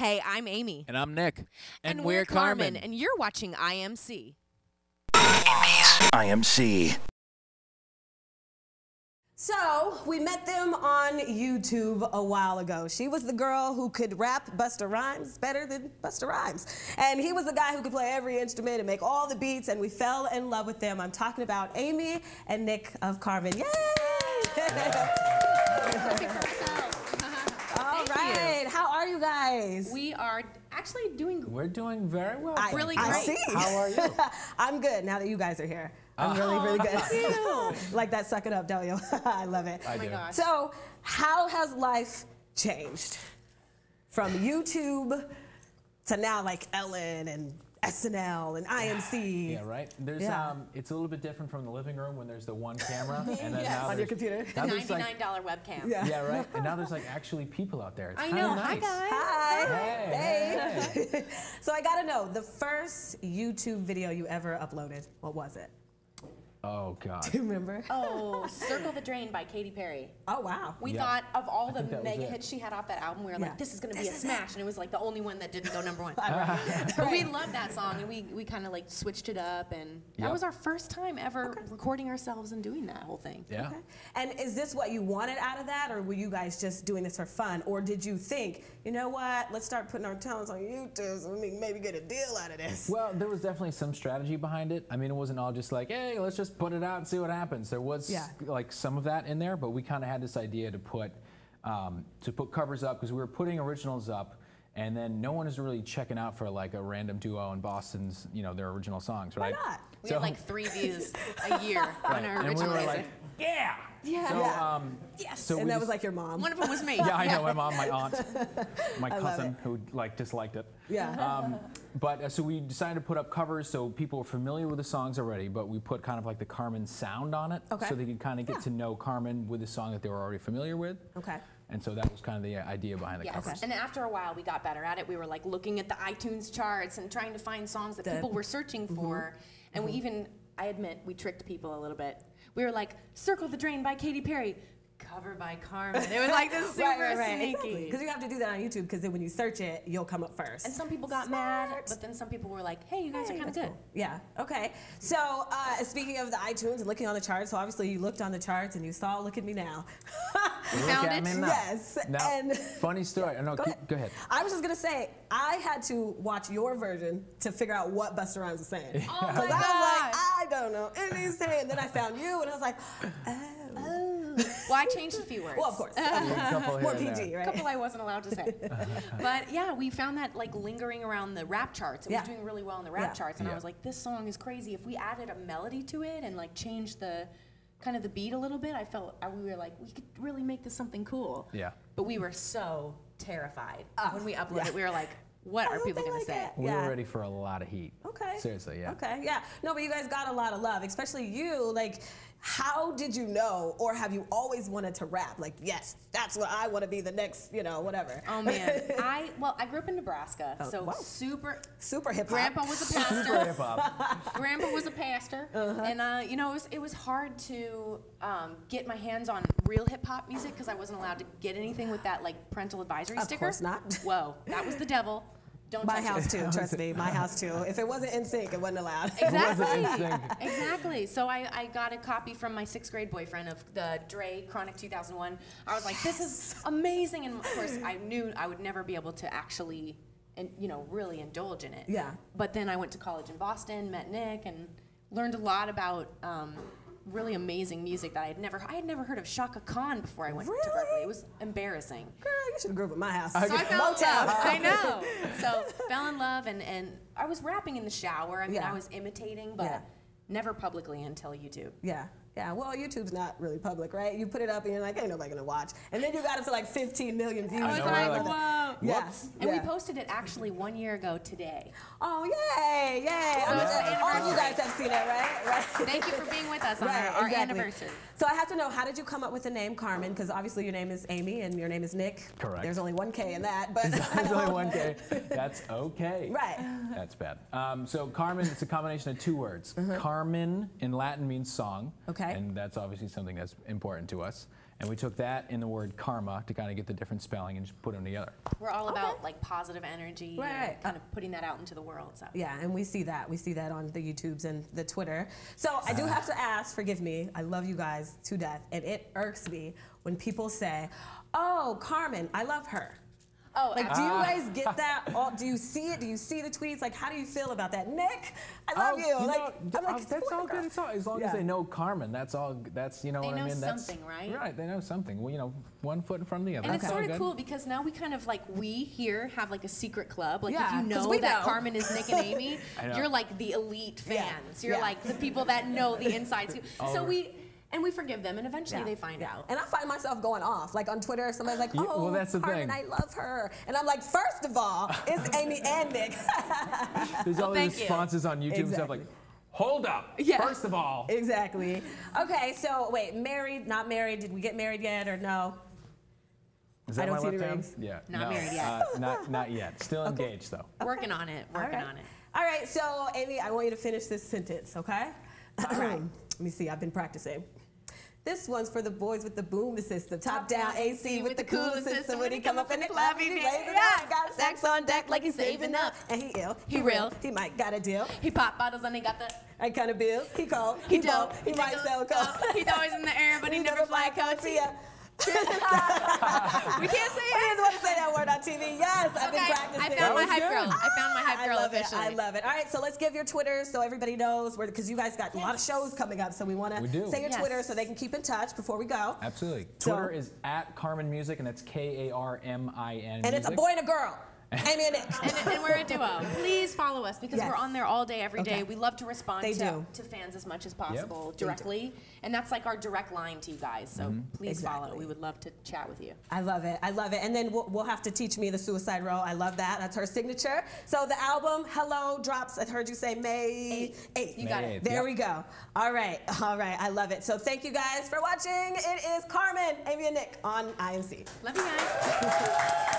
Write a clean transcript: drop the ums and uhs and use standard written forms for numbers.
Hey, I'm Amy. And I'm Nick. And we're Carmen. And you're watching IMC. Amy's IMC. So, we met them on YouTube a while ago. She was the girl who could rap Busta Rhymes better than Busta Rhymes. And he was the guy who could play every instrument and make all the beats, and we fell in love with them. I'm talking about Amy and Nick of Karmin. Yay! All right, how are you guys? We are actually doing... We're doing very well. Really great. I see. How are you? I'm good now that you guys are here. I'm really good. Thank you. Like that, suck it up, don't you? I love it. I do. Gosh. So, how has life changed from YouTube to now like Ellen and SNL and IMC? Yeah, right. There's it's a little bit different from the living room when there's the one camera and then Yes. now On your computer. The now $99 there's like, webcam. Yeah. right. And now there's like actually people out there. It's I kinda know. Nice. Hi, guys. Hi. Hey. So I gotta know, the first YouTube video you ever uploaded, what was it? Oh God. Do you remember? Oh, Circle the Drain by Katy Perry. Oh, wow. We Yeah. thought of all the think that was mega it. hits she had off that album, we were Yeah. like, this is going to be a This is smash. And it was like the only one that didn't go #1. Right. But we loved that song, and we kind of like switched it up, and that Yep. was our first time ever recording ourselves and doing that whole thing. Yeah. Okay. And is this what you wanted out of that, or were you guys just doing this for fun? Or did you think, you know what, let's start putting our talents on YouTube so we can maybe get a deal out of this? Well, there was definitely some strategy behind it. I mean, it wasn't all just like, hey, let's just put it out and see what happens. There was like some of that in there, but we kind of had this idea to put covers up because we were putting originals up, and then no one is really checking out for like a random duo in Boston's, their original songs, right? Why not? We had like 3 views a year on our And we original were music. like, yeah. Yeah. So, Yeah. Yes. so And we that just- was like your mom. One of them was me. Yeah, I know. My mom, my aunt, my love cousin who like disliked it. Yeah. But so we decided to put up covers so people were familiar with the songs already, but we put kind of like the Karmin sound on it, Okay. so they could kind of get to know Karmin with the song that they were already familiar with. Okay. And so that was kind of the idea behind the Yes. covers. And after a while, we got better at it. We were like looking at the iTunes charts and trying to find songs that people were searching for. And we even, I admit, we tricked people a little bit. We were like, Circle the Drain by Katy Perry, cover by Karmin. It was like this super sneaky. Because you have to do that on YouTube, because then when you search it, you'll come up first. And some people got mad, but then some people were like, hey, you guys are kind of good. Cool. Yeah, okay. So, speaking of the iTunes and looking on the charts, so obviously you looked on the charts and you saw Look at Me Now. We Look found at it. me now. Yes. Now, And funny story. No, Go go ahead. I was just going to say, I had to watch your version to figure out what Busta Rhymes was saying. Oh my Because I was God. like, I don't know anything he's saying. Then I found you, and I was like, oh. Well, I changed a few words. Well, of course. A couple here More and there. PG, A right? couple I wasn't allowed to say. But yeah, we found that like lingering around the rap charts. It was doing really well in the rap charts. And I was like, this song is crazy. If we added a melody to it and like changed the kind of the beat a little bit, we were like, we could really make this something cool. Yeah. But we were so terrified when we uploaded it. We were like, what are people going to say? We were ready for a lot of heat. Okay. Seriously, yeah. Okay, yeah. No, but you guys got a lot of love, especially you. Like, how did you know, or have you always wanted to rap? Like, yes, that's what I want to be the next, whatever. Oh man, I grew up in Nebraska, so wow. super hip hop. Grandpa was a pastor. Super hip hop. Grandpa was a pastor, and it was hard to get my hands on real hip hop music because I wasn't allowed to get anything with that like parental advisory sticker. Of course not. Whoa, that was the devil. Don't My touch house it. too, trust me, my house too. If it wasn't in sync, it wasn't allowed. Exactly. Wasn't in Exactly. So I got a copy from my 6th grade boyfriend of the Dre Chronic 2001. I was like, this is amazing, and of course I knew I would never be able to actually, really indulge in it. Yeah. But then I went to college in Boston, met Nick, and learned a lot about really amazing music that I had never heard of Shaka Khan before I went to Berkeley. Really? It was embarrassing. Girl, you should have grew up at my house. So I fell in Motown. love. I know. So fell in love, and I was rapping in the shower. I mean, Yeah. I was imitating, but never publicly until YouTube. Yeah. Yeah, well, YouTube's not really public, right? You put it up and you're like, ain't nobody gonna watch. And then you got it to like 15 million views. I was know, like, we're like, whoa. Yeah. And we posted it actually 1 year ago today. Oh, yay, yay. So it's the All you anniversary. guys have seen it, right? Thank you for being with us on Right, our exactly. anniversary. So I have to know, how did you come up with the name Karmin? Because obviously your name is Amy and your name is Nick. Correct. There's only one K in that, but There's only one K. That's okay. Right. That's bad. So Karmin, it's a combination of 2 words. Karmin in Latin means song. Okay. And that's obviously something that's important to us. And we took that and the word karma to kind of get the different spelling and just put them together. We're all about like positive energy and kind of putting that out into the world. So. Yeah, and we see that. We see that on the YouTubes and the Twitter. So I do have to ask, forgive me, I love you guys to death, and it irks me when people say, oh, Carmen, I love her. Oh, like, do you guys get that? Do you see it? Do you see the tweets? Like, how do you feel about that? Nick, I love you. That's all good. It's all, as long as they know Carmen, that's all. That's, you know what I mean. They know something, right? Right. They know something. Well, you know, one foot in front of the other. And it's sort of cool because now we kind of like we here have like a secret club. Like if you know that Carmen is Nick and Amy, you're like the elite fans. You're like the people that know the inside scoop. So we forgive them, and eventually they find out. And I find myself going off. Like on Twitter, somebody's like, oh, well, that's the Carmen, thing. I love her. And I'm like, first of all, it's Amy and Nick. There's all these responses on YouTube and stuff like, hold up, first of all. Exactly. Okay, so wait, married, not married, did we get married yet or no? Is that I don't my see left the hand? rings. Yeah. Not married yet. Not yet. Still engaged, though. Working on it. Working on it. All right, so Amy, I want you to finish this sentence, okay? All right. Let me see, I've been practicing. This one's for the boys with the boom system. Top down AC with the cooler system. When he come up in the club, he blaze it out. Got sex on deck like he's saving up. And he ill, he real, he might got a deal. He pop bottles and he got the right kind of bills. He cold, he dope, he might sell coke. He's always in the air, but he never fly coach. See ya. We can't say it. I just want to say that word on TV. Yes, I've been practicing. I found my hype girl. I found my hype girl officially. I love it. All right, so let's give your Twitter so everybody knows, because you guys got a lot of shows coming up, so we want to say your Twitter so they can keep in touch before we go. Absolutely. Twitter is @KarminMusic, and that's Karmin. And it's a boy and a girl. Amy and Nick. And we're a duo. Please follow us because we're on there all day, every day. We love to respond to fans as much as possible directly. And that's like our direct line to you guys. So please follow. We would love to chat with you. I love it. I love it. And then we'll have to teach me the suicide row. I love that. That's her signature. So the album, Hello, drops, I heard you say May 8th. You got it. There we go. All right. All right. I love it. So thank you guys for watching. It is Carmen, Amy, and Nick on IMC. Love you guys.